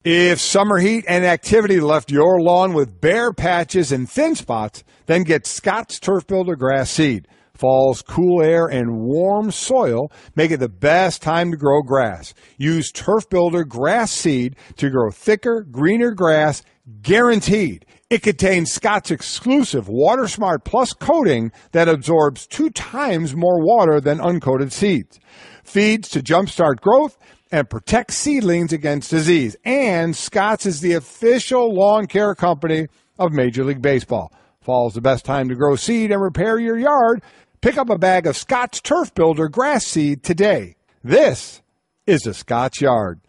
If summer heat and activity left your lawn with bare patches and thin spots, then get Scott's Turf Builder Grass Seed. Fall's cool air and warm soil make it the best time to grow grass. Use Turf Builder Grass Seed to grow thicker, greener grass, guaranteed. It contains Scott's exclusive Water Smart Plus coating that absorbs 2 times more water than uncoated seeds. Feeds to jumpstart growth and protect seedlings against disease. And Scott's is the official lawn care company of Major League Baseball. Fall's the best time to grow seed and repair your yard. Pick up a bag of Scott's Turf Builder Grass Seed today. This is the Scott's Yard.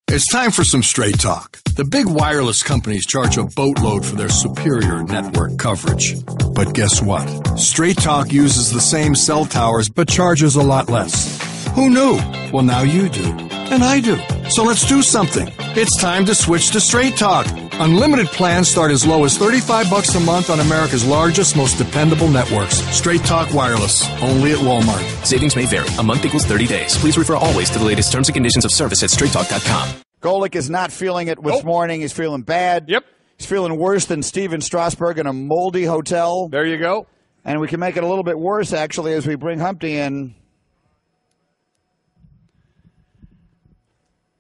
It's time for some straight talk. The big wireless companies charge a boatload for their superior network coverage. But guess what? Straight Talk uses the same cell towers but charges a lot less. Who knew? Well, now you do. And I do. So let's do something. It's time to switch to Straight Talk. Unlimited plans start as low as $35 a month on America's largest, most dependable networks. Straight Talk Wireless. Only at Walmart. Savings may vary. A month equals 30 days. Please refer always to the latest terms and conditions of service at straighttalk.com. Golic is not feeling it this morning. He's feeling bad. Yep. He's feeling worse than Steven Strasburg in a moldy hotel. There you go. And we can make it a little bit worse, actually, as we bring Humpty in.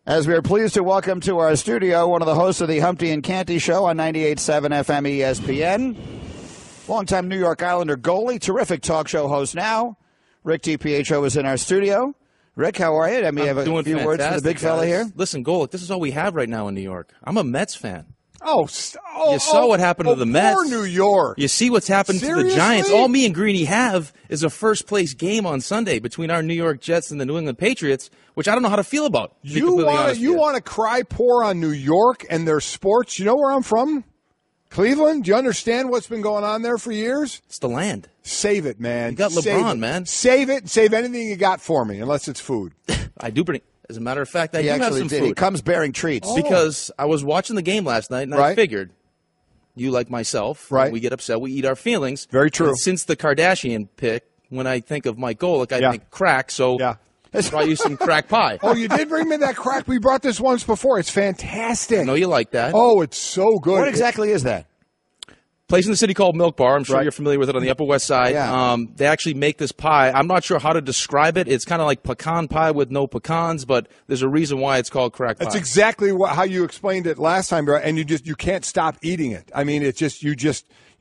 As we are pleased to welcome to our studio one of the hosts of the Humpty and Canty Show on 98.7 FM ESPN. Longtime New York Islander goalie, terrific talk show host now. Rick DiPietro is in our studio. Rick, how are you? I mean, you have a few words for the big fella here. Listen, Golic, this is all we have right now in New York. I'm a Mets fan. You saw what happened to the Mets. Poor New York. You see what's happened to the Giants. All me and Greeny have is a first-place game on Sunday between our New York Jets and the New England Patriots, which I don't know how to feel about. You want to cry poor on New York and their sports? You know where I'm from? Cleveland? Do you understand what's been going on there for years? It's the land. Save it, man. You got LeBron, man. Save it. Save anything you got for me, unless it's food. I do bring. As a matter of fact, I do have some food. He comes bearing treats. Because I was watching the game last night, and I figured, you like myself, when we get upset, we eat our feelings. Very true. And since the Kardashian pick, when I think of Mike Golic, I think crack, so I brought you some crack pie. Oh, you did bring me that crack? We brought this once before. It's fantastic. I know you like that. Oh, it's so good. What exactly is that? Place in the city called Milk Bar. I'm sure you're familiar with it on the Upper West Side. Yeah. They actually make this pie. I'm not sure how to describe it. It's kind of like pecan pie with no pecans, but there's a reason why it's called crack pie. That's exactly how you explained it last time, and you can't stop eating it. I mean, it's just you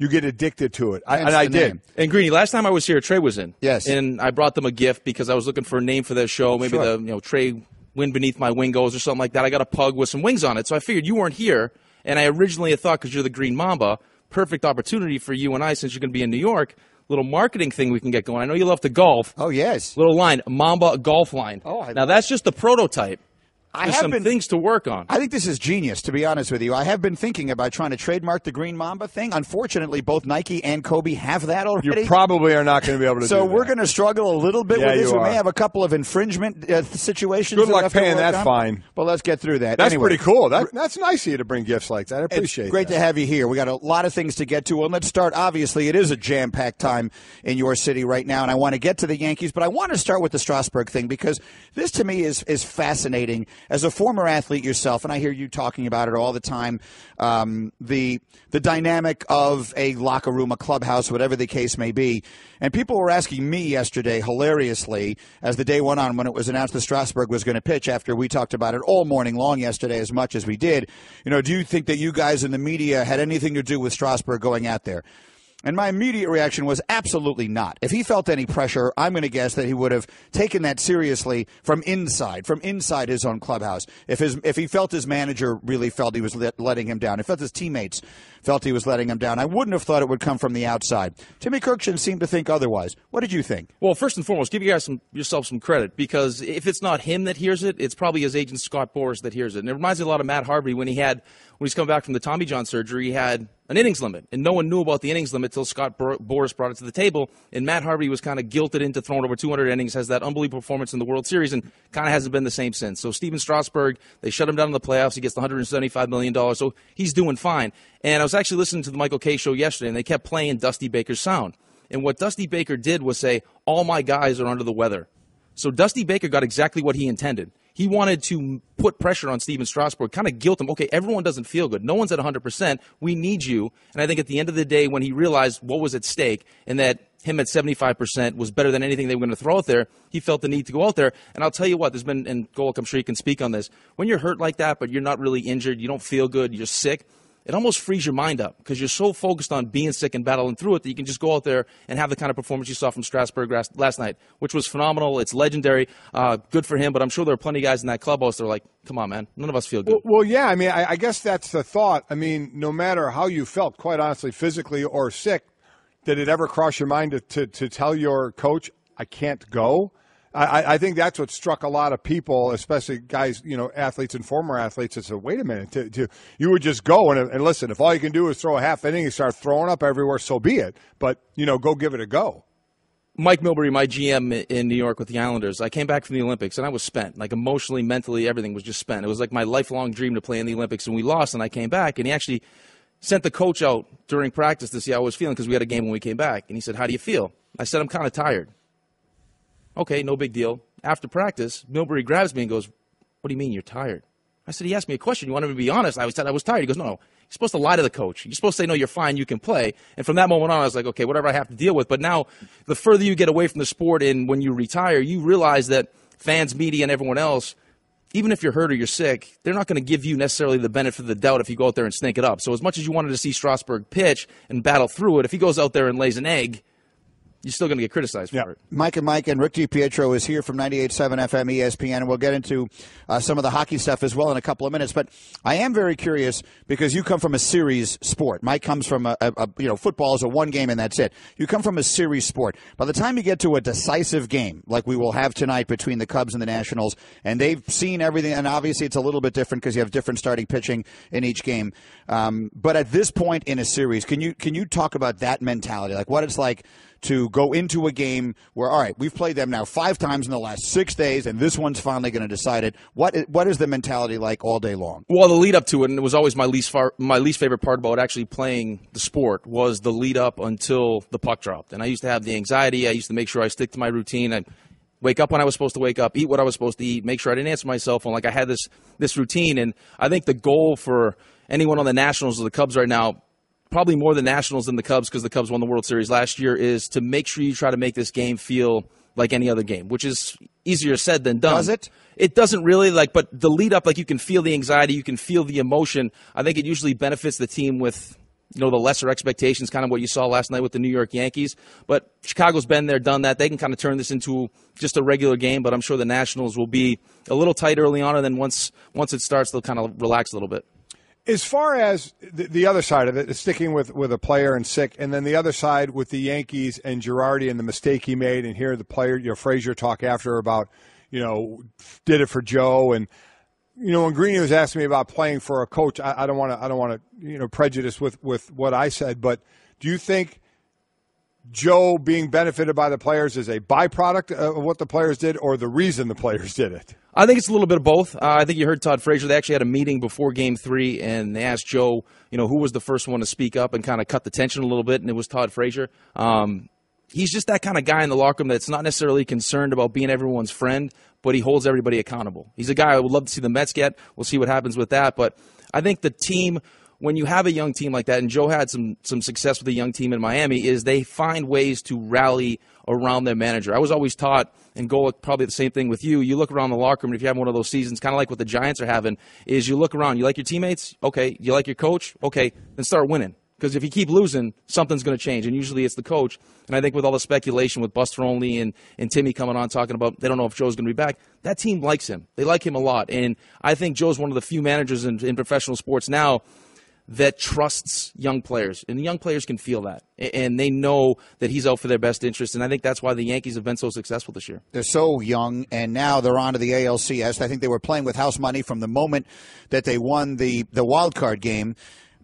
get addicted to it. I did. And Greeny, last time I was here, Trey was in. Yes. And I brought them a gift because I was looking for a name for their show. Maybe the Trey Wind Beneath My Wingos or something like that. I got a pug with some wings on it, so I figured you weren't here, and I originally had thought because you're the Green Mamba. Perfect opportunity for you and I, since you're going to be in New York, little marketing thing we can get going. I know you love to golf. Oh, yes. Little line, Mamba golf line. Now, that's just the prototype. There's some things to work on. I think this is genius, to be honest with you. I have been thinking about trying to trademark the Green Mamba thing. Unfortunately, both Nike and Kobe have that already. You probably are not going to be able to do that. So we're going to struggle a little bit with this. We may have a couple of infringement situations. Good luck paying that fine. But let's get through that. That's pretty cool. That's nice of you to bring gifts like that. I appreciate it. It's great to have you here. We got a lot of things to get to. And let's start, obviously, it is a jam-packed time in your city right now. And I want to get to the Yankees, but I want to start with the Strasburg thing because this, to me, is fascinating. As a former athlete yourself, and I hear you talking about it all the time, the dynamic of a locker room, a clubhouse, whatever the case may be. And people were asking me yesterday, hilariously, as the day went on, when it was announced that Strasburg was going to pitch, after we talked about it all morning long yesterday as much as we did, do you think that you guys in the media had anything to do with Strasburg going out there? And my immediate reaction was absolutely not. If he felt any pressure, I'm going to guess that he would have taken that seriously from inside his own clubhouse. If he felt his manager really felt he was letting him down, if felt his teammates felt he was letting him down, I wouldn't have thought it would come from the outside. Timmy Kirkshin seemed to think otherwise. What did you think? Well, first and foremost, give you guys yourself some credit, because if it's not him that hears it, it's probably his agent Scott Boras that hears it. And it reminds me a lot of Matt Harvey when he's come back from the Tommy John surgery. He had an innings limit, and no one knew about the innings limit until Scott Boras brought it to the table, and Matt Harvey was kind of guilted into throwing over 200 innings, has that unbelievable performance in the World Series, and kind of hasn't been the same since. So Steven Strasburg, they shut him down in the playoffs. He gets the $175 million, so he's doing fine. And I was actually listening to the Michael Kay show yesterday, and they kept playing Dusty Baker's sound. And what Dusty Baker did was say, all my guys are under the weather. So Dusty Baker got exactly what he intended. He wanted to put pressure on Steven Strasburg, kind of guilt him. Okay, everyone doesn't feel good. No one's at 100%. We need you. And I think at the end of the day, when he realized what was at stake and that him at 75% was better than anything they were going to throw out there, he felt the need to go out there. And I'll tell you what, there's been, and Golic, I'm sure you can speak on this, when you're hurt like that, but you're not really injured, you don't feel good, you're sick, it almost frees your mind up because you're so focused on being sick and battling through it that you can just go out there and have the kind of performance you saw from Strasburg last night, which was phenomenal. It's legendary. Good for him, but I'm sure there are plenty of guys in that clubhouse that are like, come on, man, none of us feel good. Well, yeah, I mean, I guess that's the thought. I mean, no matter how you felt, quite honestly, physically or sick, did it ever cross your mind to tell your coach, I can't go? I think that's what struck a lot of people, especially guys, athletes and former athletes. It's wait a minute, you would just go and listen. If all you can do is throw a half inning and start throwing up everywhere, so be it. But go give it a go. Mike Milbury, my GM in New York with the Islanders, I came back from the Olympics and I was spent, like emotionally, mentally, everything was just spent. It was like my lifelong dream to play in the Olympics, and we lost. And I came back, and he actually sent the coach out during practice to see how I was feeling because we had a game when we came back. And he said, "How do you feel?" I said, "I'm kind of tired." Okay, no big deal. After practice, Milbury grabs me and goes, "What do you mean you're tired?" I said, "He asked me a question. You wanted me to be honest." I said I was tired. He goes, "No, you're supposed to lie to the coach. You're supposed to say, no, you're fine, you can play." And from that moment on, I was like, okay, whatever I have to deal with. But now, the further you get away from the sport and when you retire, you realize that fans, media, and everyone else, even if you're hurt or you're sick, they're not going to give you necessarily the benefit of the doubt if you go out there and snake it up. So as much as you wanted to see Strasburg pitch and battle through it, if he goes out there and lays an egg, you're still going to get criticized for it. Mike and Rick DiPietro is here from 98.7 FM ESPN, and we'll get into some of the hockey stuff as well in a couple of minutes. But I am very curious because you come from a series sport. Mike comes from football is a one game and that's it. You come from a series sport. By the time you get to a decisive game like we will have tonight between the Cubs and the Nationals, and they've seen everything, and obviously it's a little bit different because you have different starting pitching in each game. But at this point in a series, can you talk about that mentality, like what it's like to go into a game where, all right, we've played them now 5 times in the last 6 days, and this one's finally going to decide it. What is the mentality like all day long? Well, the lead up to it, and it was always my least favorite part about actually playing the sport, was the lead up until the puck dropped. And I used to have the anxiety. I used to make sure I stick to my routine. I wake up when I was supposed to wake up, eat what I was supposed to eat, make sure I didn't answer my cell phone. Like I had this routine, and I think the goal for anyone on the Nationals or the Cubs right now, probably more the Nationals than the Cubs because the Cubs won the World Series last year, is to make sure you try to make this game feel like any other game, which is easier said than done. Does it? It doesn't really, but the lead up, you can feel the anxiety, you can feel the emotion. I think it usually benefits the team with, the lesser expectations, kind of what you saw last night with the New York Yankees. But Chicago's been there, done that. They can kind of turn this into just a regular game, but I'm sure the Nationals will be a little tight early on, and then once it starts, they'll kind of relax a little bit. As far as the other side of it, sticking with a player and sick, and then the other side with the Yankees and Girardi and the mistake he made, and hear the player, Frazier talk after about, did it for Joe, and when Greeny was asking me about playing for a coach, I don't want to prejudice with what I said, but do you think Joe being benefited by the players is a byproduct of what the players did, or the reason the players did it? I think it's a little bit of both. I think you heard Todd Frazier. They actually had a meeting before Game 3, and they asked Joe, who was the first one to speak up and kind of cut the tension a little bit, and it was Todd Frazier. He's just that kind of guy in the locker room that's not necessarily concerned about being everyone's friend, but he holds everybody accountable. He's a guy I would love to see the Mets get. We'll see what happens with that. But I think the team, when you have a young team like that, and Joe had some success with a young team in Miami, is they find ways to rally around their manager. I was always taught, and Golic, probably the same thing with you, you look around the locker room, and if you have one of those seasons, kind of like what the Giants are having, is you look around, you like your teammates? Okay. You like your coach? Okay. Then start winning. Because if you keep losing, something's going to change, and usually it's the coach. And I think with all the speculation with Buster Olney and Timmy coming on talking about they don't know if Joe's going to be back, that team likes him. They like him a lot. And I think Joe's one of the few managers in professional sports now that trusts young players, and the young players can feel that, and they know that he's out for their best interest, and I think that's why the Yankees have been so successful this year. They're so young, and now they're on to the ALCS. I think they were playing with house money from the moment that they won the wild card game.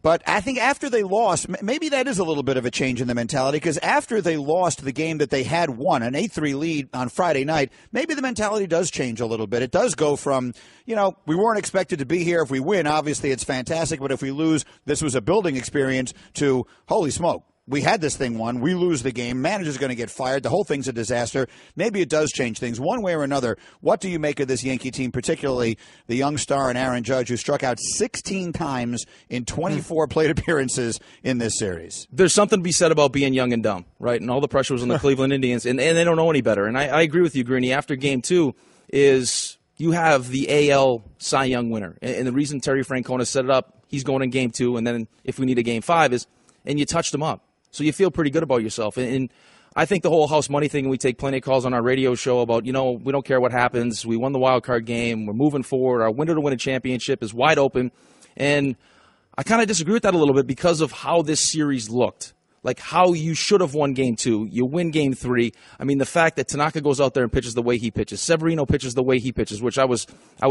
But I think after they lost, maybe that is a little bit of a change in the mentality, because after they lost the game that they had won, an 8-3 lead on Friday night, maybe the mentality does change a little bit. It does go from, we weren't expected to be here. If we win, obviously it's fantastic. But if we lose, this was a building experience, to, holy smoke, we had this thing won. We lose the game. Manager's going to get fired. The whole thing's a disaster. Maybe it does change things one way or another. What do you make of this Yankee team, particularly the young star and Aaron Judge, who struck out 16 times in 24 plate appearances in this series? There's something to be said about being young and dumb, right? And all the pressure was on the Cleveland Indians, and they don't know any better. And I agree with you, Greeny. After Game 2 is you have the AL Cy Young winner. And the reason Terry Francona set it up, he's going in Game 2, and then if we need a Game 5 is, and you touched him up. So you feel pretty good about yourself. And I think the whole house money thing, we take plenty of calls on our radio show about, we don't care what happens. We won the wild card game. We're moving forward. Our window to win a championship is wide open. And I kind of disagree with that a little bit because of how this series looked. Like how you should have won Game 2. You win Game 3. I mean, the fact that Tanaka goes out there and pitches the way he pitches. Severino pitches the way he pitches, which I was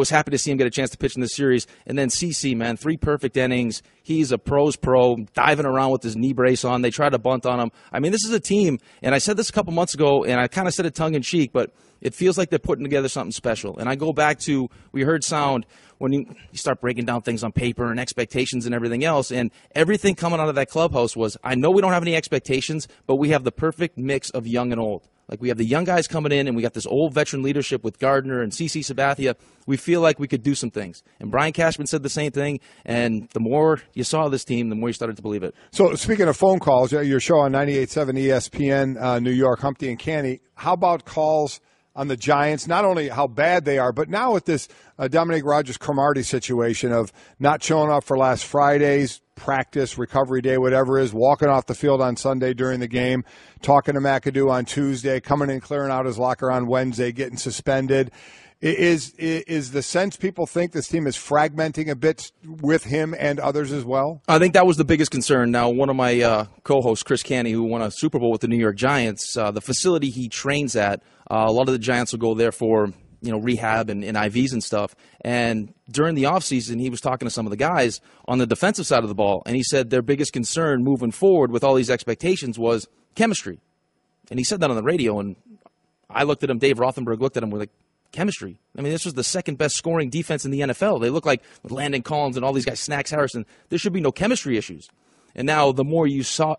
happy to see him get a chance to pitch in this series. And then CC, man, 3 perfect innings. He's a pro's pro, diving around with his knee brace on. They try to bunt on him. I mean, this is a team, and I said this a couple months ago, and I kind of said it tongue-in-cheek, but it feels like they're putting together something special. And I go back to, we heard sound when you start breaking down things on paper and expectations and everything else, and everything coming out of that clubhouse was, I know we don't have any expectations, but we have the perfect mix of young and old. Like, we have the young guys coming in, and we got this old veteran leadership with Gardner and CC Sabathia. We feel like we could do some things. And Brian Cashman said the same thing, and the more you saw this team, the more you started to believe it. So, speaking of phone calls, your show on 98.7 ESPN, New York, Humpty and Canny, how about calls on the Giants, not only how bad they are, but now with this Dominic Rogers-Cromartie situation of not showing up for last Friday's practice, recovery day, whatever it is, walking off the field on Sunday during the game, talking to McAdoo on Tuesday, coming in, clearing out his locker on Wednesday, getting suspended. Is the sense people think this team is fragmenting a bit with him and others as well? I think that was the biggest concern. Now, one of my co-hosts, Chris Canny, who won a Super Bowl with the New York Giants, the facility he trains at, a lot of the Giants will go there for rehab and IVs and stuff. And during the offseason, he was talking to some of the guys on the defensive side of the ball, and he said their biggest concern moving forward with all these expectations was chemistry. And he said that on the radio, and I looked at him, Dave Rothenberg looked at him, we're like, chemistry. I mean, this was the second best scoring defense in the NFL. They look like with Landon Collins and all these guys, Snacks Harrison, there should be no chemistry issues. And now the more you thought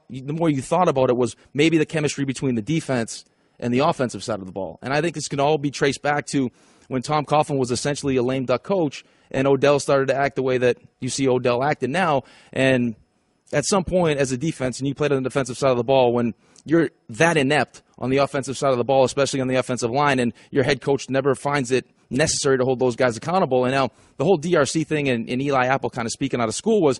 about it was maybe the chemistry between the defense and the offensive side of the ball. And I think this can all be traced back to when Tom Coughlin was essentially a lame duck coach and Odell started to act the way that you see Odell acting now. And at some point as a defense, and you played on the defensive side of the ball, when you're that inept on the offensive side of the ball, especially on the offensive line, and your head coach never finds it necessary to hold those guys accountable. And now the whole DRC thing and Eli Apple kind of speaking out of school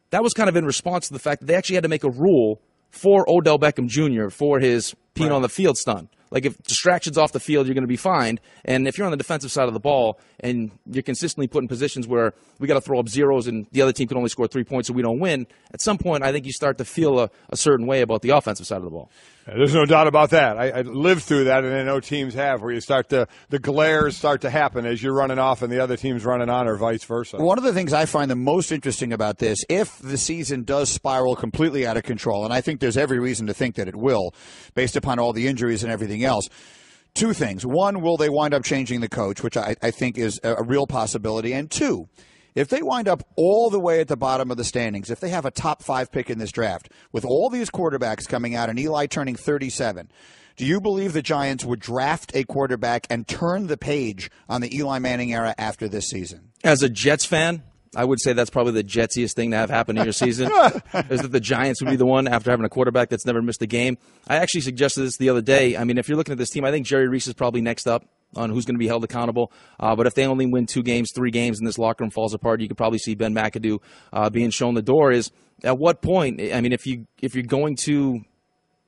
that was kind of in response to the fact that they actually had to make a rule for Odell Beckham Jr. for his peeing on the field stunt. Like, if distractions off the field, you're going to be fined. And if you're on the defensive side of the ball and you're consistently put in positions where we got to throw up zeros and the other team can only score 3 points so we don't win, at some point I think you start to feel a certain way about the offensive side of the ball. Yeah, there's no doubt about that. I lived through that, and I know teams have, where you start the glares start to happen as you're running off and the other team's running on, or vice versa. One of the things I find the most interesting about this, if the season does spiral completely out of control, and I think there's every reason to think that it will, based upon all the injuries and everything else, two things. One, will they wind up changing the coach, which I think is a real possibility. And two, if they wind up all the way at the bottom of the standings, if they have a top 5 pick in this draft, with all these quarterbacks coming out and Eli turning 37, do you believe the Giants would draft a quarterback and turn the page on the Eli Manning era after this season? As a Jets fan, I would say that's probably the Jetsiest thing to have happen in your season, is that the Giants would be the one after having a quarterback that's never missed a game. I actually suggested this the other day. I mean, if you're looking at this team, I think Jerry Reese is probably next up on who's going to be held accountable. But if they only win 2 games, 3 games, and this locker room falls apart, you could probably see Ben McAdoo being shown the door. Is at what point, I mean, if you're going to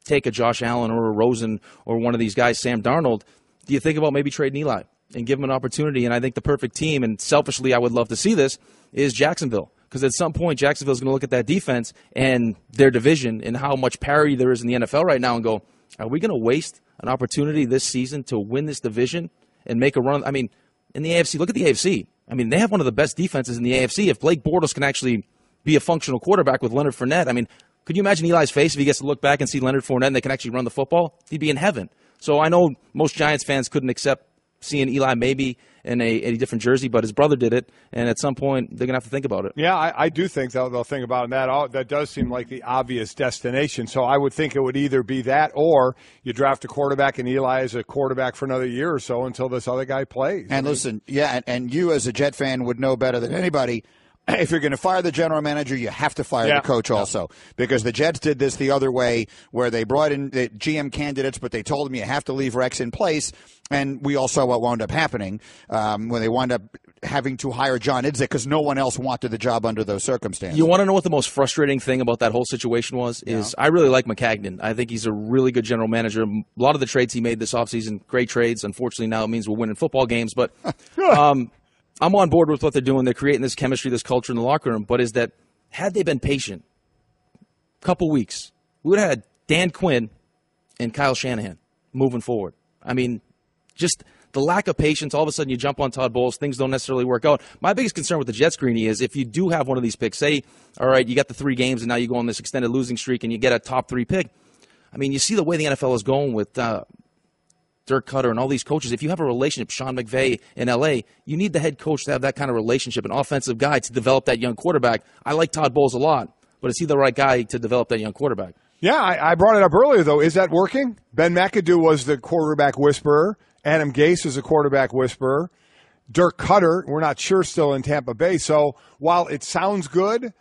take a Josh Allen or a Rosen or one of these guys, Sam Darnold, do you think about maybe trading Eli and give him an opportunity? And I think the perfect team, and selfishly I would love to see this, is Jacksonville. Because at some point, Jacksonville's going to look at that defense and their division and how much parity there is in the NFL right now and go, are we going to waste an opportunity this season to win this division and make a run? I mean, in the AFC, look at the AFC. I mean, they have one of the best defenses in the AFC. If Blake Bortles can actually be a functional quarterback with Leonard Fournette, I mean, could you imagine Eli's face if he gets to look back and see Leonard Fournette and they can actually run the football? He'd be in heaven. So I know most Giants fans couldn't accept seeing Eli maybe in a different jersey, but his brother did it, and at some point they're going to have to think about it. Yeah, I do think they'll think about it. That does seem like the obvious destination. So I would think it would either be that or you draft a quarterback and Eli is a quarterback for another year or so until this other guy plays. And listen, and you as a Jet fan would know better than anybody. If you're going to fire the general manager, you have to fire the coach also. Because the Jets did this the other way where they brought in the GM candidates, but they told them you have to leave Rex in place. And we all saw what wound up happening when they wound up having to hire John Idzik because no one else wanted the job under those circumstances. You want to know what the most frustrating thing about that whole situation was? Is I really like McCagnon. I think he's a really good general manager. A lot of the trades he made this offseason, great trades. Unfortunately, now it means we're winning football games. But I'm on board with what they're doing. They're creating this chemistry, this culture in the locker room. But is that had they been patient, a couple weeks, we would have had Dan Quinn and Kyle Shanahan moving forward. I mean, just the lack of patience. All of a sudden, you jump on Todd Bowles. Things don't necessarily work out. My biggest concern with the Jets, Greeny, is if you do have one of these picks, say, all right, you got the 3 games, and now you go on this extended losing streak, and you get a top 3 pick. I mean, you see the way the NFL is going with Dirk Cutter and all these coaches. If you have a relationship, Sean McVay in L.A., you need the head coach to have that kind of relationship, an offensive guy to develop that young quarterback. I like Todd Bowles a lot, but is he the right guy to develop that young quarterback? Yeah, I brought it up earlier, though. Is that working? Ben McAdoo was the quarterback whisperer. Adam Gase is a quarterback whisperer. Dirk Cutter, we're not sure, still in Tampa Bay. So while it sounds good,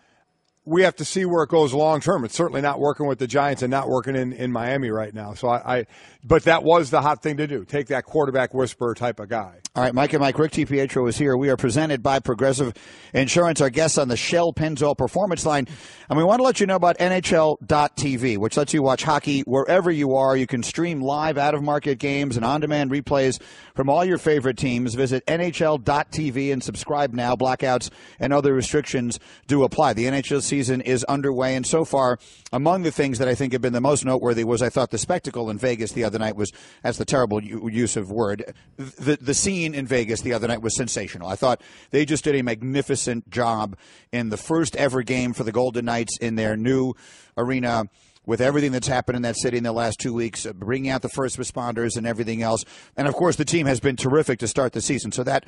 we have to see where it goes long term. It's certainly not working with the Giants and not working in Miami right now. So but that was the hot thing to do. Take that quarterback whisperer type of guy. All right, Mike and Mike, Rick DiPietro is here. We are presented by Progressive Insurance. Our guests on the Shell Pennzoil Performance Line. And we want to let you know about NHL.tv, which lets you watch hockey wherever you are. You can stream live out-of-market games and on-demand replays from all your favorite teams. Visit NHL.tv and subscribe now. Blackouts and other restrictions do apply. The NHL season is underway, and so far, among the things that I think have been the most noteworthy was, I thought, the spectacle in Vegas the other night was, that's the terrible use of word, the scene in Vegas the other night was sensational. I thought they just did a magnificent job in the first ever game for the Golden Knights in their new arena, with everything that's happened in that city in the last 2 weeks, bringing out the first responders and everything else. And, of course, the team has been terrific to start the season. So that,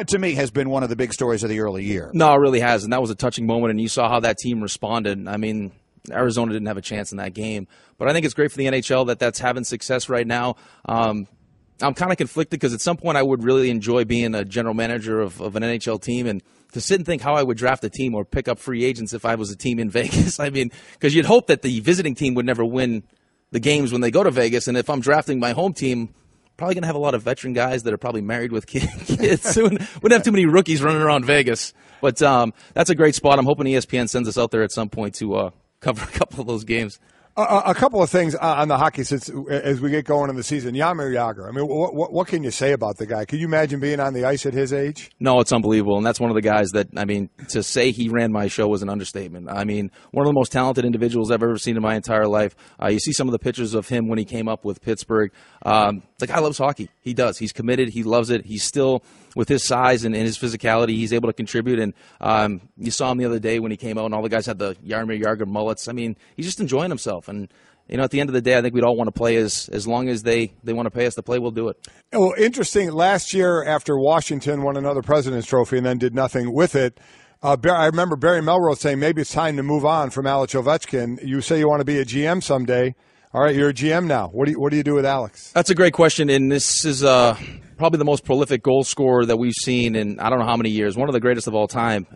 to me, has been one of the big stories of the early year. No, it really has. And that was a touching moment, and you saw how that team responded. I mean, Arizona didn't have a chance in that game. But I think it's great for the NHL that that's having success right now. I'm kind of conflicted because at some point I would really enjoy being a general manager of an NHL team, and to sit and think how I would draft a team or pick up free agents if I was a team in Vegas. I mean, because you'd hope that the visiting team would never win the games when they go to Vegas, and if I'm drafting my home team, probably going to have a lot of veteran guys that are probably married with kids soon. Wouldn't have too many rookies running around Vegas. But that's a great spot. I'm hoping ESPN sends us out there at some point to cover a couple of those games. A couple of things on the hockey as we get going in the season. Jaromir Jagr, I mean, what can you say about the guy? Can you imagine being on the ice at his age? No, it's unbelievable. And that's one of the guys that, I mean, to say he ran my show was an understatement. I mean, one of the most talented individuals I've ever seen in my entire life. You see some of the pictures of him when he came up with Pittsburgh. The guy loves hockey. He does. He's committed. He loves it. He's still, with his size and his physicality, he's able to contribute. And you saw him the other day when he came out and all the guys had the Jaromir Jagr mullets. I mean, he's just enjoying himself. And, you know, at the end of the day, I think we'd all want to play as long as they want to pay us to play, we'll do it. Well, interesting. Last year, after Washington won another President's Trophy and then did nothing with it, I remember Barry Melrose saying maybe it's time to move on from Alex Ovechkin. You say you want to be a GM someday. All right, you're a GM now. What do you do with Alex? That's a great question, and this is probably the most prolific goal scorer that we've seen in I don't know how many years. One of the greatest of all time.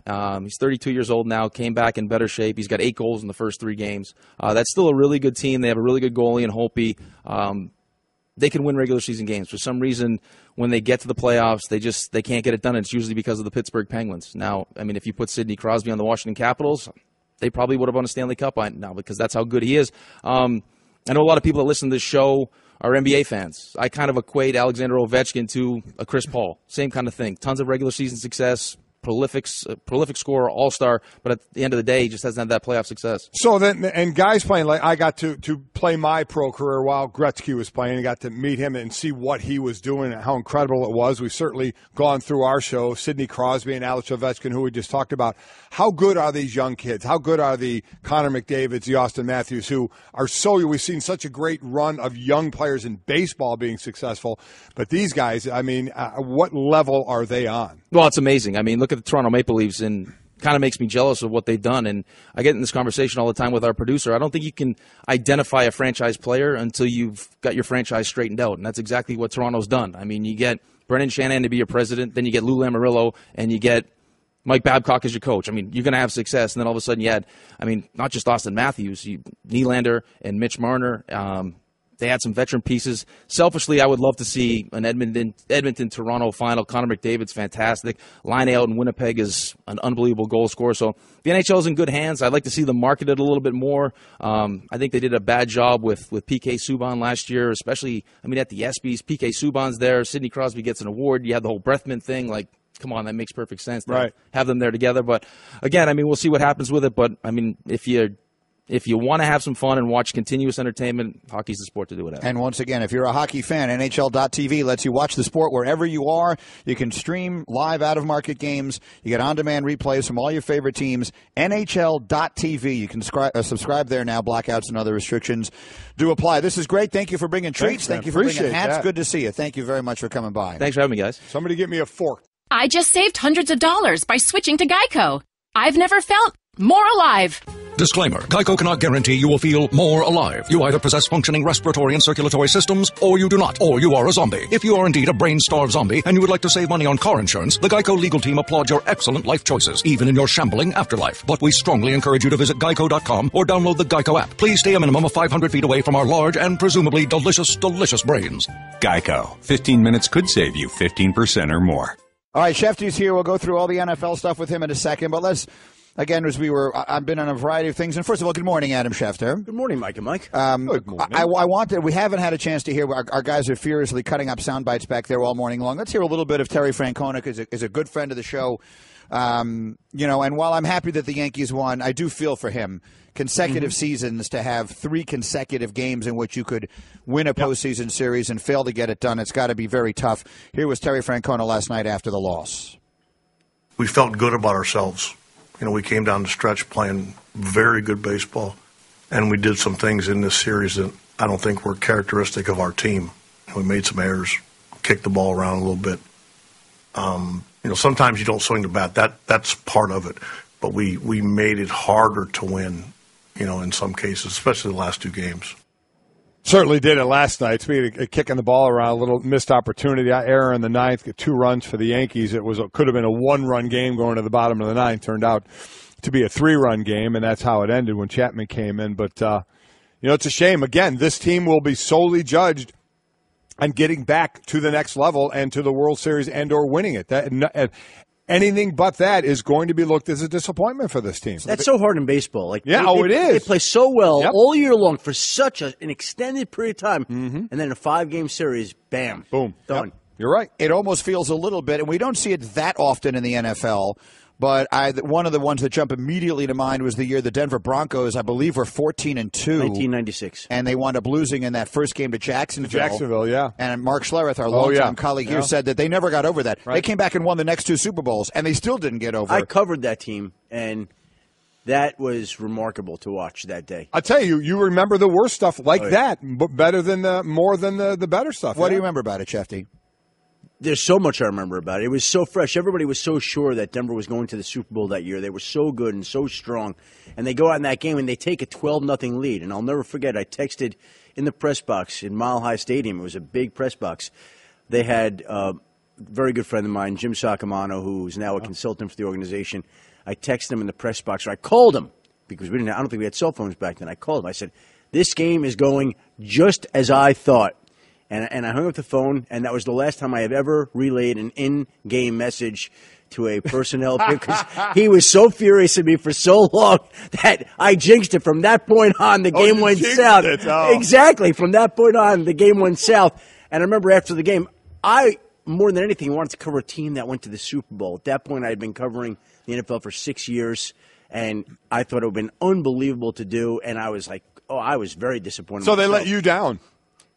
He's 32 years old now, came back in better shape. He's got 8 goals in the first 3 games. That's still a really good team. They have a really good goalie in Holtby. They can win regular season games. For some reason, when they get to the playoffs, they can't get it done. It's usually because of the Pittsburgh Penguins. Now, I mean, if you put Sidney Crosby on the Washington Capitals, they probably would have won a Stanley Cup by now because that's how good he is. I know a lot of people that listen to this show are NBA fans. I kind of equate Alexander Ovechkin to a Chris Paul. Same kind of thing. Tons of regular season success, prolific scorer, all-star, but at the end of the day, he just hasn't had that playoff success. So then, and guys playing, like I got to play my pro career while Gretzky was playing and got to meet him and see what he was doing and how incredible it was. We've certainly gone through our show, Sidney Crosby and Alex Ovechkin, who we just talked about. How good are these young kids? How good are the Connor McDavids, the Austin Matthews, who are we've seen such a great run of young players in baseball being successful. But these guys, I mean, what level are they on? Well, it's amazing. I mean, look at the Toronto Maple Leafs, and kind of makes me jealous of what they've done. And I get in this conversation all the time with our producer. I don't think you can identify a franchise player until you've got your franchise straightened out. And that's exactly what Toronto's done. I mean, you get Brendan Shanahan to be your president, then you get Lou Lamoriello, and you get Mike Babcock as your coach. I mean, you're going to have success. And then all of a sudden you had, I mean, not just Austin Matthews, Nylander and Mitch Marner. They had some veteran pieces. Selfishly, I would love to see an Edmonton-Toronto final. Connor McDavid's fantastic. Line out in Winnipeg is an unbelievable goal scorer. So the NHL's in good hands. I'd like to see them marketed a little bit more. I think they did a bad job with PK Subban last year, especially, I mean, at the ESPYs. PK Subban's there. Sidney Crosby gets an award. You have the whole Breathman thing. Like, come on, that makes perfect sense to have them there together. But, again, I mean, we'll see what happens with it. But, I mean, if you want to have some fun and watch continuous entertainment, hockey's the sport to do it at. And once again, if you're a hockey fan, NHL.tv lets you watch the sport wherever you are. You can stream live out-of-market games. You get on-demand replays from all your favorite teams. NHL.tv. You can subscribe there now. Blackouts and other restrictions do apply. This is great. Thank you for bringing treats. Thank you for bringing hats. That. Good to see you. Thank you very much for coming by. Thanks for having me, guys. Somebody get me a fork. I just saved hundreds of dollars by switching to Geico. I've never felt more alive. Disclaimer. Geico cannot guarantee you will feel more alive. You either possess functioning respiratory and circulatory systems, or you do not, or you are a zombie. If you are indeed a brain-starved zombie and you would like to save money on car insurance, the Geico legal team applauds your excellent life choices, even in your shambling afterlife. But we strongly encourage you to visit geico.com or download the Geico app. Please stay a minimum of 500 feet away from our large and presumably delicious, delicious brains. Geico. 15 minutes could save you 15% or more. All right, Schefter's here. We'll go through all the NFL stuff with him in a second, but let's... Again, I've been on a variety of things. And first of all, good morning, Adam Schefter. Good morning, Mike and Mike. Good morning. We haven't had a chance to hear. Our guys are furiously cutting up sound bites back there all morning long. Let's hear a little bit of Terry Francona, because is a good friend of the show. And while I'm happy that the Yankees won, I do feel for him. Consecutive seasons, to have 3 consecutive games in which you could win a postseason series and fail to get it done, it's got to be very tough. Here was Terry Francona last night after the loss. We felt good about ourselves. We came down the stretch playing very good baseball, and we did some things in this series that I don't think were characteristic of our team. We made some errors, kicked the ball around a little bit. Sometimes you don't swing the bat. That's part of it. But we made it harder to win, in some cases, especially the last 2 games. Certainly did it last night. Speaking of kicking the ball around, a little missed opportunity. Error in the 9th, get 2 runs for the Yankees. Could have been a 1-run game going to the bottom of the 9th. Turned out to be a 3-run game, and that's how it ended when Chapman came in. But, it's a shame. Again, this team will be solely judged on getting back to the next level and to the World Series and or winning it. Anything but that is going to be looked as a disappointment for this team. That's so hard in baseball. It is. They play so well all year long for such an extended period of time, and then in a 5-game series, bam, boom, done. Yep. You're right. It almost feels a little bit, and we don't see it that often in the NFL, but one of the ones that jump immediately to mind was the year the Denver Broncos, I believe, were 14-2. 1996. And they wound up losing in that first game to Jacksonville. Yeah. And Mark Schlereth, our longtime colleague here, said that they never got over that. Right. They came back and won the next 2 Super Bowls, and they still didn't get over it. I covered that team, and that was remarkable to watch that day. I'll tell you, you remember the worst stuff that, but more than the better stuff. What do you remember about it, Shefty? There's so much I remember about it. It was so fresh. Everybody was so sure that Denver was going to the Super Bowl that year. They were so good and so strong. And they go out in that game and they take a 12-0 lead. And I'll never forget, I texted in the press box in Mile High Stadium. It was a big press box. They had a very good friend of mine, Jim Sacamano, who's now a consultant for the organization. I texted him in the press box, or I called him, because I don't think we had cell phones back then. I called him. I said, this game is going just as I thought. And I hung up the phone, and that was the last time I have ever relayed an in-game message to a personnel because he was so furious at me for so long that I jinxed it. From that point on, the game went south. Exactly. From that point on, the game went south. And I remember after the game, I, more than anything, wanted to cover a team that went to the Super Bowl. At that point, I had been covering the NFL for 6 years, and I thought it would have been unbelievable to do. And I was like, I was very disappointed. So they myself. let you down.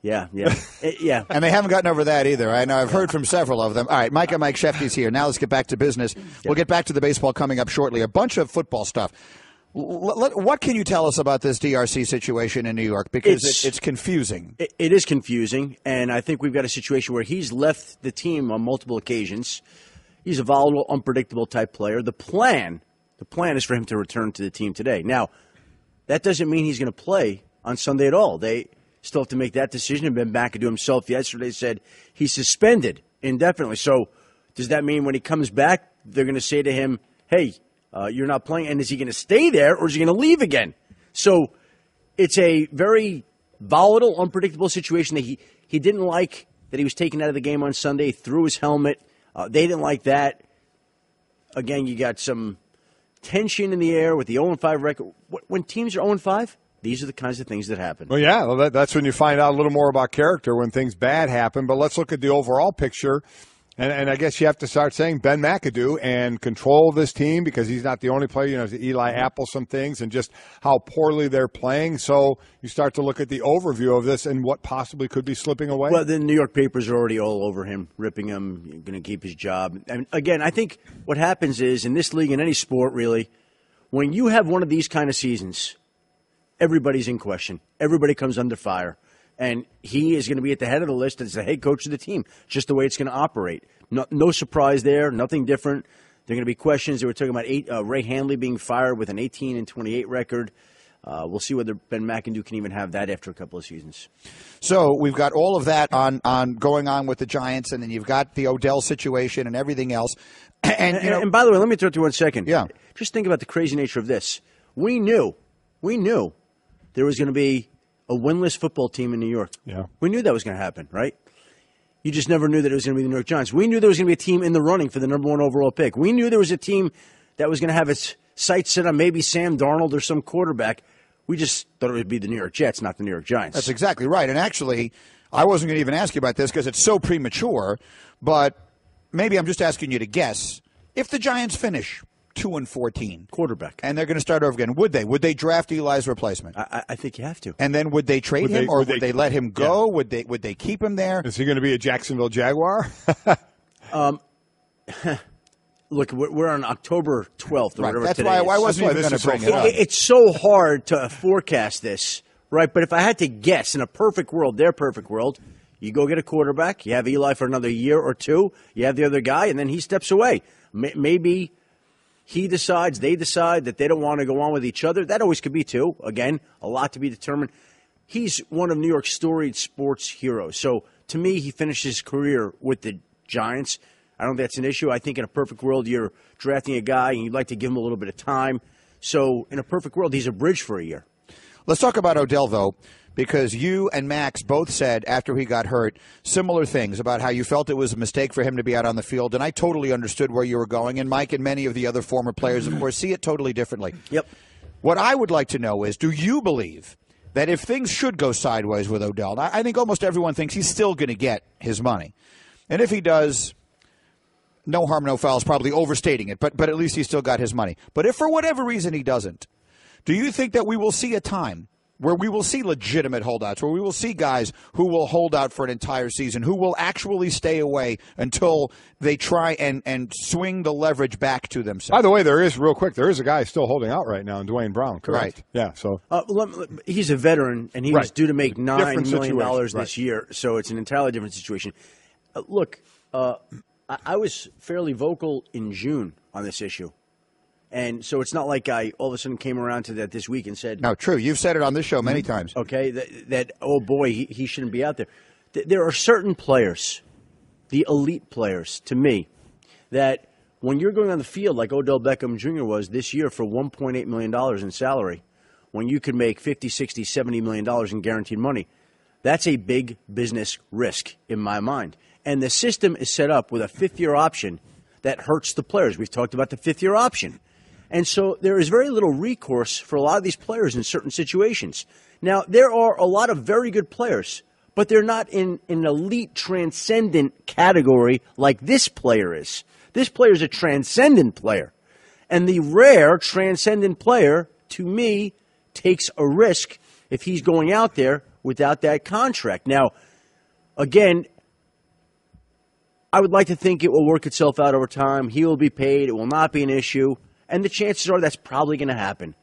Yeah. Yeah. And they haven't gotten over that either. I know I've heard from several of them. All right, Mike Schefter's here. Now let's get back to business. We'll get back to the baseball coming up shortly. A bunch of football stuff. What can you tell us about this DRC situation in New York? Because it's confusing. It is confusing, and I think we've got a situation where he's left the team on multiple occasions. He's a volatile, unpredictable type player. The plan is for him to return to the team today. Now, that doesn't mean he's going to play on Sunday at all. They still have to make that decision. And Ben McAdoo himself yesterday said he's suspended indefinitely. So does that mean when he comes back, they're going to say to him, hey, you're not playing? And is he going to stay there or is he going to leave again? So it's a very volatile, unpredictable situation that he didn't like that he was taken out of the game on Sunday, threw his helmet. They didn't like that. Again, you got some tension in the air with the 0-5 record. When teams are 0-5, these are the kinds of things that happen. Well, yeah, that's when you find out a little more about character, when things bad happen. But let's look at the overall picture. And I guess you have to start saying Ben McAdoo and control this team, because he's not the only player. You know, Eli Apple, some things, and just how poorly they're playing. So you start to look at the overview of this and what possibly could be slipping away. Well, the New York papers are already all over him, ripping him, going to keep his job. And again, I think what happens is, in this league, in any sport really, when you have one of these kind of seasons, everybody's in question. Everybody comes under fire. And he is going to be at the head of the list as the head coach of the team, just the way it's going to operate. No surprise there, nothing different. There are going to be questions. They were talking about Ray Handley being fired with an 18-28 record. We'll see whether Ben McAdoo can even have that after a couple of seasons. So we've got all of that on going on with the Giants, and then you've got the Odell situation and everything else. And by the way, let me interrupt you 1 second. Yeah. Just think about the crazy nature of this. We knew there was going to be a winless football team in New York. Yeah. We knew that was going to happen, right? You just never knew that it was going to be the New York Giants. We knew there was going to be a team in the running for the number 1 overall pick. We knew there was a team that was going to have its sights set on maybe Sam Darnold or some quarterback. We just thought it would be the New York Jets, not the New York Giants. That's exactly right. And actually, I wasn't going to even ask you about this because it's so premature, but maybe I'm just asking you to guess. If the Giants finish 2-14, quarterback, and they're going to start over again, would they? Would they draft Eli's replacement? I think you have to. And then would they trade him, or would they let him go? Yeah. Would they keep him there? Is he going to be a Jacksonville Jaguar? Look, we're on October 12th or whatever That's today why I wasn't even going to bring it up. It's so hard to forecast this, right? But if I had to guess, in a perfect world, their perfect world, you go get a quarterback, you have Eli for another year or two, you have the other guy, and then he steps away. Maybe they decide that they don't want to go on with each other. That always could be too. Again, a lot to be determined. He's one of New York's storied sports heroes. So to me, he finished his career with the Giants. I don't think that's an issue. I think in a perfect world, you're drafting a guy and you'd like to give him a little bit of time. So in a perfect world, he's a bridge for a year. Let's talk about Odell, though, because you and Max both said after he got hurt similar things about how you felt it was a mistake for him to be out on the field, and I totally understood where you were going, and Mike and many of the other former players, of course, see it totally differently. Yep. What I would like to know is, do you believe that if things should go sideways with Odell, I think almost everyone thinks he's still going to get his money, and if he does, no harm, no foul is probably overstating it, but at least he still got his money. But if for whatever reason he doesn't, do you think that we will see a time where we will see legitimate holdouts, where we will see guys who will hold out for an entire season, who will actually stay away until they try and swing the leverage back to themselves? By the way, there is a guy still holding out right now in Dwayne Brown, correct? Right. Yeah, so. He's a veteran, and he was due to make $9 million right. this year, so it's an entirely different situation. Look, I was fairly vocal in June on this issue. And so it's not like I all of a sudden came around to that this week and said... No, true. You've said it on this show many times. Okay, that oh boy, he shouldn't be out there. There are certain players, the elite players, to me, that when you're going on the field like Odell Beckham Jr. was this year for $1.8 million in salary, when you could make $50, $60, $70 million in guaranteed money, that's a big business risk in my mind. And the system is set up with a fifth-year option that hurts the players. We've talked about the fifth-year option. And so there is very little recourse for a lot of these players in certain situations. Now, there are a lot of very good players, but they're not in an elite transcendent category like this player is. This player is a transcendent player. And the rare transcendent player, to me, takes a risk if he's going out there without that contract. Now, again, I would like to think it will work itself out over time. He will be paid. It will not be an issue. And the chances are that's probably going to happen.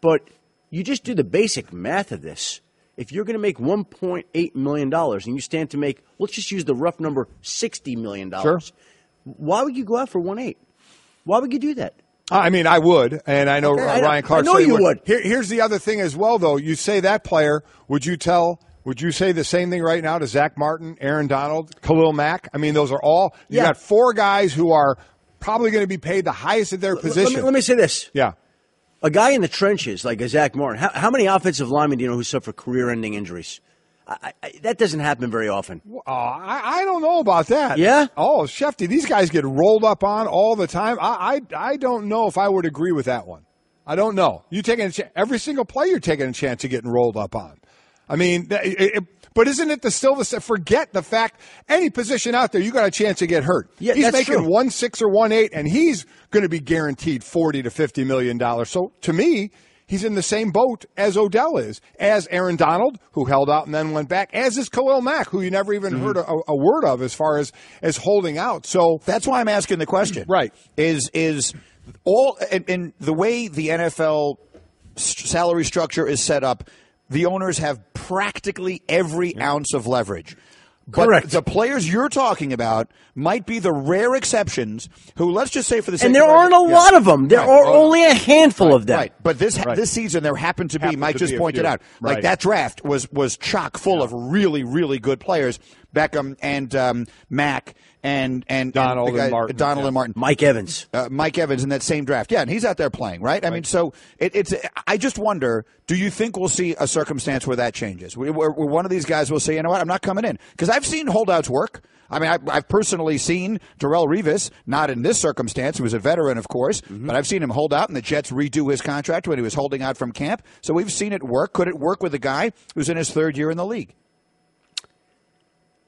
But you just do the basic math of this. If you're going to make $1.8 million and you stand to make, let's just use the rough number, $60 million, sure. Why would you go out for 1.8? Why would you do that? I mean, I would, and I know Ryan Clark. I know you would. Here's the other thing as well, though. You say that player, would you say the same thing right now to Zach Martin, Aaron Donald, Khalil Mack? I mean, those are all, you got 4 guys who are probably going to be paid the highest at their position. Let me say this. Yeah. A guy in the trenches like a Zach Martin, how many offensive linemen do you know who suffer career-ending injuries? That doesn't happen very often. I don't know about that. Yeah? Oh, Schefter, these guys get rolled up on all the time. I don't know if I would agree with that one. I don't know. You taking a chance, every single play you're taking a chance of getting rolled up on. I mean, but isn't it still the forget the fact any position out there you got a chance to get hurt. Yeah, he's that's making true. 1.6 or 1.8, and he's going to be guaranteed $40 to $50 million. So to me, he's in the same boat as Odell is, as Aaron Donald, who held out and then went back, as is Khalil Mack, who you never even heard a word of as far as holding out. So that's why I'm asking the question. Right. Is all in the way the NFL salary structure is set up, the owners have practically every ounce of leverage. But Correct. The players you're talking about might be the rare exceptions who, let's just say for the sake and there of aren't a lot of them. There are only a handful of them. Right. But this season there happened to be, Mike just pointed out, like that draft was chock full of really, really good players. Beckham and Mack and Donald and Martin. Mike Evans. Mike Evans in that same draft. Yeah, and he's out there playing, right? I mean, so it's. I just wonder, do you think we'll see a circumstance where that changes? Where one of these guys will say, you know what, I'm not coming in. Because I've seen holdouts work. I mean, I've personally seen Darrelle Revis, not in this circumstance. He was a veteran, of course, but I've seen him hold out, and the Jets redo his contract when he was holding out from camp. So we've seen it work. Could it work with a guy who's in his 3rd year in the league?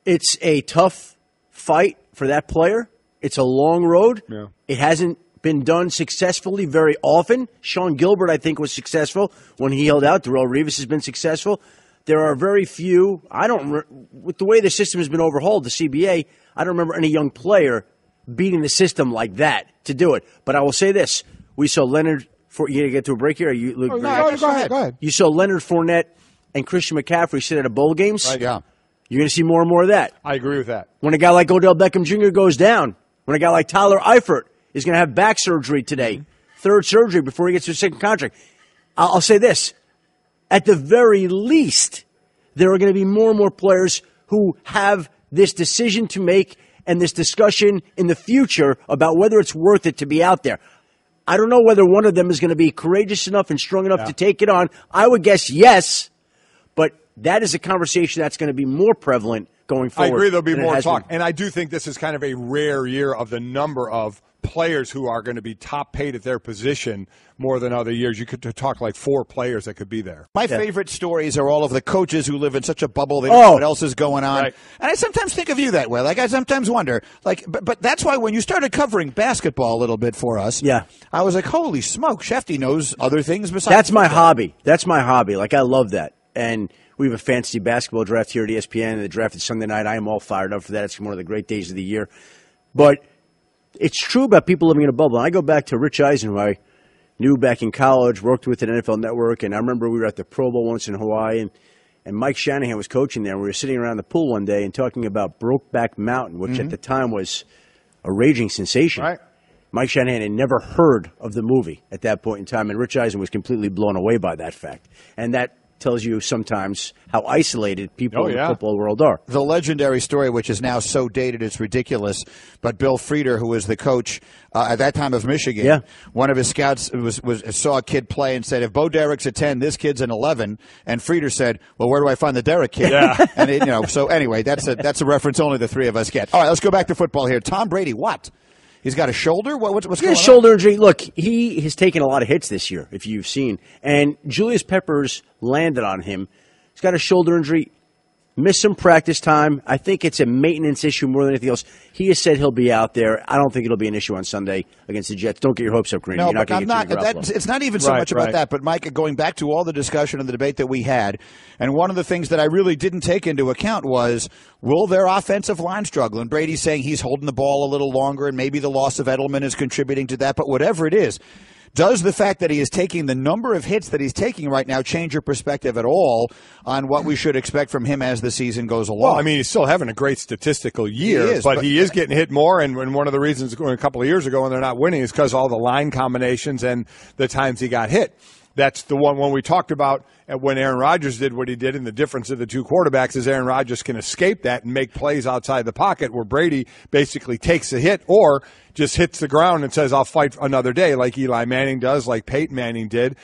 It's a tough fight for that player. It's a long road. Yeah. It hasn't been done successfully very often. Sean Gilbert, I think, was successful when he held out. Darrelle Revis has been successful. There are very few. With the way the system has been overhauled, the CBA, I don't remember any young player beating the system like that to do it. But I will say this. We saw Leonard Fournette. You going to get to a break here? Go ahead. You saw Leonard Fournette and Christian McCaffrey sit at a bowl games. Right, yeah. You're going to see more and more of that. I agree with that. When a guy like Odell Beckham Jr. goes down, when a guy like Tyler Eifert is going to have back surgery today, 3rd surgery before he gets to a 2nd contract, I'll say this. At the very least, there are going to be more and more players who have this decision to make and this discussion in the future about whether it's worth it to be out there. I don't know whether one of them is going to be courageous enough and strong enough to take it on. I would guess yes, but that is a conversation that's going to be more prevalent going forward. I agree there'll be more talk. And I do think this is kind of a rare year of the number of players who are going to be top paid at their position more than other years. You could talk like 4 players that could be there. My favorite stories are all of the coaches who live in such a bubble they don't know what else is going on. Right. And I sometimes think of you that way. Like I sometimes wonder, but that's why when you started covering basketball a little bit for us, I was like, holy smoke, Schefter knows other things besides That's my football. hobby. That's my hobby. Like I love that. And we have a fantasy basketball draft here at ESPN, and the draft is Sunday night. I am all fired up for that. It's one of the great days of the year. But it's true about people living in a bubble. And I go back to Rich Eisen, who I knew back in college, worked with at NFL Network, and I remember we were at the Pro Bowl once in Hawaii, and Mike Shanahan was coaching there, and we were sitting around the pool one day and talking about Brokeback Mountain, which at the time was a raging sensation. Right. Mike Shanahan had never heard of the movie at that point in time, and Rich Eisen was completely blown away by that fact. And that tells you sometimes how isolated people in the football world are. The legendary story, which is now so dated it's ridiculous, but Bill Frieder, who was the coach at that time of Michigan, one of his scouts saw a kid play and said, if Bo Derrick's a 10, this kid's an 11. And Frieder said, well, where do I find the Derrick kid? Yeah. And so anyway, that's a reference only the 3 of us get. All right, let's go back to football here. Tom Brady, what? He's got a shoulder? What's going on? Shoulder injury. Look, he has taken a lot of hits this year, if you've seen. And Julius Peppers landed on him. He's got a shoulder injury. Missed some practice time. I think it's a maintenance issue more than anything else. He has said he'll be out there. I don't think it'll be an issue on Sunday against the Jets. Don't get your hopes up, Greeny. No, You're not but going to get it's not even so much about that. But, Mike, going back to all the discussion and the debate that we had, and one of the things that I really didn't take into account was, will their offensive line struggle? And Brady's saying he's holding the ball a little longer, and maybe the loss of Edelman is contributing to that. But whatever it is, does the fact that he is taking the number of hits that he's taking right now change your perspective at all on what we should expect from him as the season goes along? Well, I mean, he's still having a great statistical year, but he is getting hit more. And one of the reasons a couple of years ago when they're not winning is because all the line combinations and the times he got hit. That's the one when we talked about when Aaron Rodgers did what he did, and the difference of the two quarterbacks is Aaron Rodgers can escape that and make plays outside the pocket, where Brady basically takes a hit or just hits the ground and says, I'll fight another day, like Eli Manning does, like Peyton Manning did.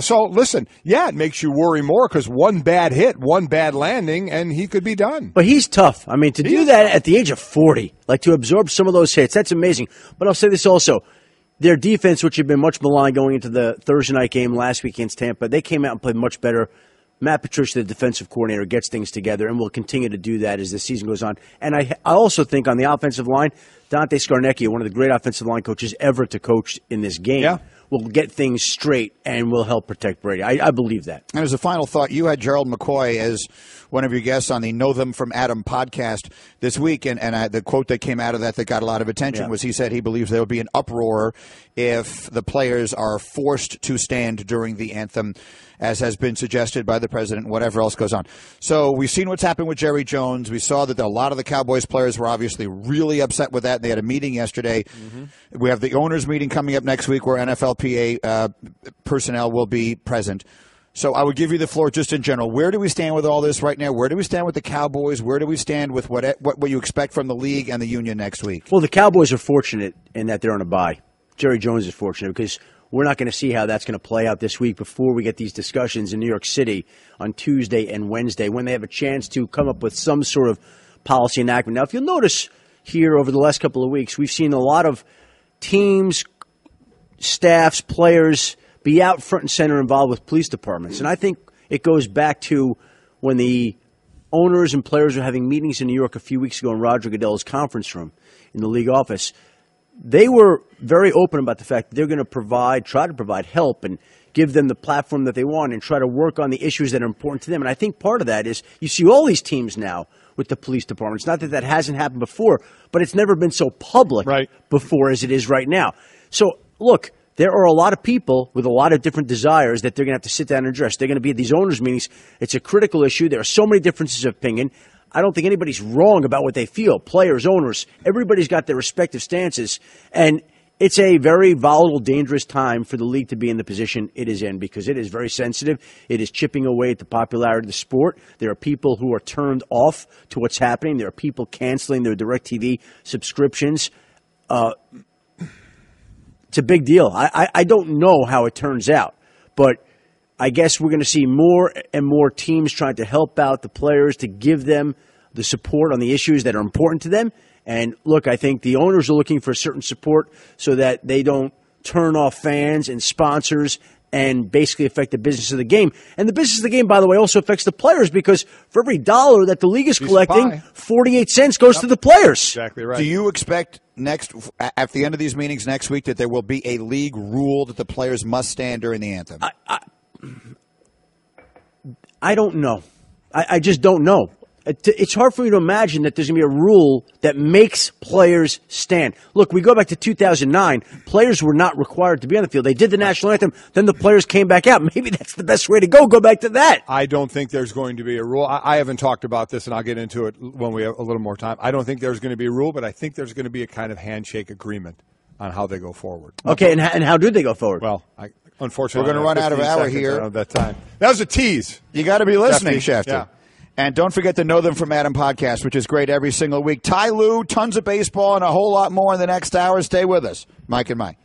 So, listen, it makes you worry more because one bad hit, one bad landing, and he could be done. But he's tough. I mean, to do that at the age of 40, like to absorb some of those hits, that's amazing. But I'll say this also. Their defense, which had been much maligned going into the Thursday night game last week against Tampa, they came out and played much better. Matt Patricia, the defensive coordinator, gets things together and will continue to do that as the season goes on. And I also think on the offensive line, Dante Scarnecchia, one of the great offensive line coaches ever to coach in this game, will get things straight and will help protect Brady. I believe that. And as a final thought, you had Gerald McCoy as one of your guests on the Know Them from Adam podcast this week, and the quote that came out of that got a lot of attention was he said he believes there will be an uproar if the players are forced to stand during the anthem, as has been suggested by the president, whatever else goes on. So we've seen what's happened with Jerry Jones. We saw that a lot of the Cowboys players were obviously really upset with that. They had a meeting yesterday. Mm-hmm. We have the owners' meeting coming up next week where NFLPA personnel will be present. So I would give you the floor just in general. Where do we stand with all this right now? Where do we stand with the Cowboys? Where do we stand with what you expect from the league and the union next week? Well, the Cowboys are fortunate in that they're on a bye. Jerry Jones is fortunate because we're not going to see how that's going to play out this week before we get these discussions in New York City on Tuesday and Wednesday when they have a chance to come up with some sort of policy enactment. Now, if you'll notice here over the last couple of weeks, we've seen a lot of teams, staffs, players be out front and center involved with police departments. And I think it goes back to when the owners and players were having meetings in New York a few weeks ago in Roger Goodell's conference room in the league office. They were very open about the fact that they're going to try to provide help and give them the platform that they want and try to work on the issues that are important to them. And I think part of that is you see all these teams now with the police departments. Not that hasn't happened before, but it's never been so public before as it is right now. So, look, there are a lot of people with a lot of different desires that they're going to have to sit down and address. They're going to be at these owners' meetings. It's a critical issue. There are so many differences of opinion. I don't think anybody's wrong about what they feel. Players, owners, everybody's got their respective stances. And it's a very volatile, dangerous time for the league to be in the position it is in because it is very sensitive. It is chipping away at the popularity of the sport. There are people who are turned off to what's happening. There are people canceling their DirecTV subscriptions. It's a big deal. I don't know how it turns out, but I guess we're going to see more and more teams trying to help out the players to give them the support on the issues that are important to them. And look, I think the owners are looking for certain support so that they don't turn off fans and sponsors and basically affect the business of the game. And the business of the game, by the way, also affects the players because for every dollar that the league is collecting, 48 cents goes to the players. Exactly right. Do you expect at the end of these meetings next week that there will be a league rule that the players must stand during the anthem? I don't know. I just don't know. It's hard for me to imagine that there's going to be a rule that makes players stand. Look, we go back to 2009. Players were not required to be on the field. They did the national anthem. Then the players came back out. Maybe that's the best way to go. Go back to that. I don't think there's going to be a rule. I haven't talked about this, and I'll get into it when we have a little more time. I don't think there's going to be a rule, but I think there's going to be a kind of handshake agreement on how they go forward. Okay, and how do they go forward? Well, unfortunately, we're going to run out of hour here. That time. That was a tease. You got to be listening, Schefter. Yeah. And don't forget to Know Them from Adam podcast, which is great every single week. Ty Lue, tons of baseball, and a whole lot more in the next hour. Stay with us. Mike and Mike.